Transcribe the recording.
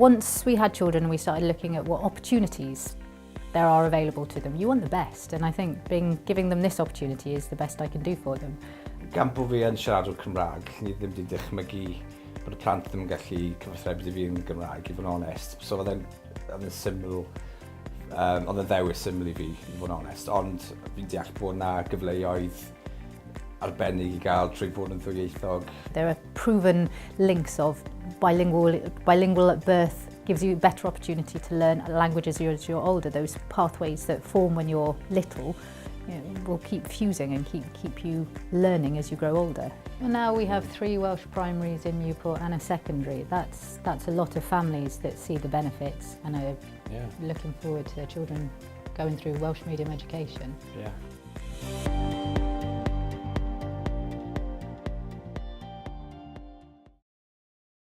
once we had children, we started looking at what opportunities there are available to them. You want the best, and I think giving them this opportunity is the best I can do for them. Gan bod fi yn siaradwr Cymraeg, ni ddim wedi dychmygu bod y plant ddim yn gallu cyfathrebu fi yn Gymraeg, i fod yn onest. So oedd e'n syml, oedd e'n ddewis syml i fi, i fod yn onest. Ond fi'n deall bod yna gyfleoedd arbennig i gael trwy bod yn ddwyieithog. There are proven links of bilingual at birth gives you a better opportunity to learn languages as you're older. Those pathways that form when you're little, will keep fusing and keep you learning as you grow older. And now we have 3 Welsh primaries in Newport and a secondary. That's a lot of families that see the benefits and are looking forward to their children going through Welsh medium education. Yeah.